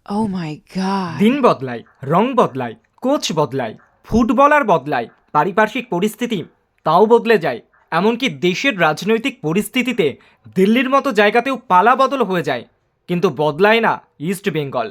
Oh my God. দিন বদলায়, রং বদলায়, কোচ বদলায়, ফুটবলার বদলায়, পারিপার্শ্বিক পরিস্থিতি তাও বদলে যায়। এমনকি দেশের রাজনৈতিক পরিস্থিতিতে দিল্লির মতো জায়গাতেও পালা বদল হয়ে যায়, কিন্তু বদলায় না ইস্ট বেঙ্গল।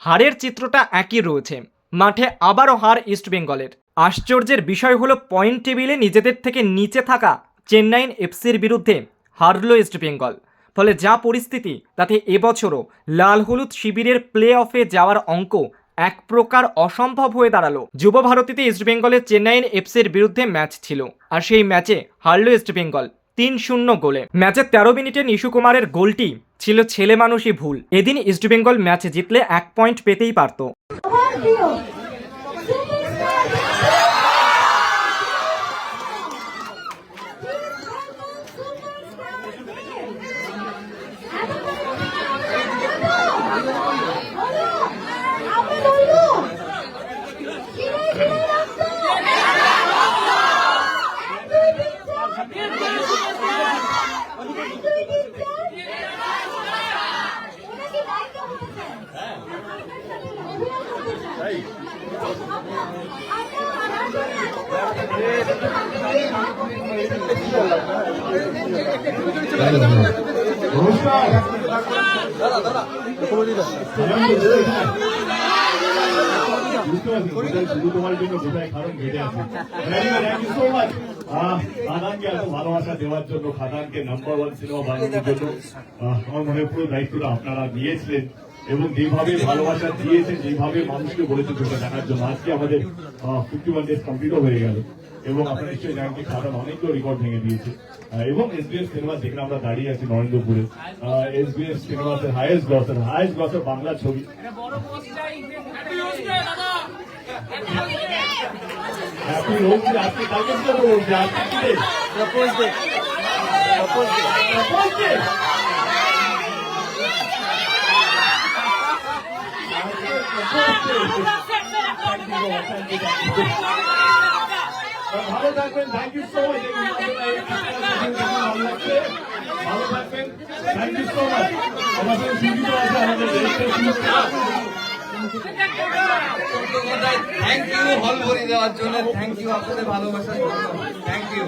হারের চিত্রটা একই রয়েছে, মাঠে আবারও হার ইস্ট বেঙ্গলের। আশ্চর্যের বিষয় হলো পয়েন্ট টেবিলে নিজেদের থেকে নিচে থাকা চেন্নাইন এফসির বিরুদ্ধে হারল ইস্ট বেঙ্গল। ফলে যা পরিস্থিতি, তাতে এবছরও লাল হলুদ শিবিরের প্লে অফে যাওয়ার অঙ্ক এক প্রকার অসম্ভব হয়ে দাঁড়ালো। যুব ভারতীতে ইস্টবেঙ্গলের চেন্নাইন এফসির বিরুদ্ধে ম্যাচ ছিল, আর সেই ম্যাচে হারল ইস্টবেঙ্গল 3-0 গোলে। ম্যাচের 13 মিনিটে নিশু কুমারের গোলটি ছিল ছেলে মানুষই ভুল। এদিন ইস্টবেঙ্গল ম্যাচ জিতলে 1 পয়েন্ট পেতেই পারত। ভালোবাসা দেওয়ার জন্য, খাদানকে নাম্বার 1 সিনেমা বানানোর জন্য আমার মনে পুরো দায়িত্বটা আপনারা নিয়েছিলেন এবং যেভাবে ভালোবাসা দিয়েছেন, যেভাবে মানুষকে বলেছেন সেটা দেখার জন্য আজকে আমাদের 51 ডেজ কমপ্লিটও হয়ে গেল এবং আপনারা নিশ্চয়ই জানেন যে খাদান অনেকগুলো রেকর্ড ভেঙে দিয়েছে এবং এসবিএস সিনেমা যেখানে আমরা দাঁড়িয়ে আছি নরেন্দ্রপুরে, এসবিএস সিনেমাতে হাইয়েস্ট গ্রসার বাংলা ছবি। হ্যাপি হোক আজকে, কালকে কি করবো বলছে আজকে কি ডে? Propose day. ভালো থাকবেন, থ্যাংক ইউ সো মাচ। ভালো থাকবেন, থ্যাংক ইউ সো মাচ। আমার সঙ্গে সুবিধা আছে আমাদের থ্যাংক ইউ হল ভরে দেওয়ার জন্য, থ্যাংক ইউ আপনাদের ভালোবাসার জন্য, থ্যাংক ইউ।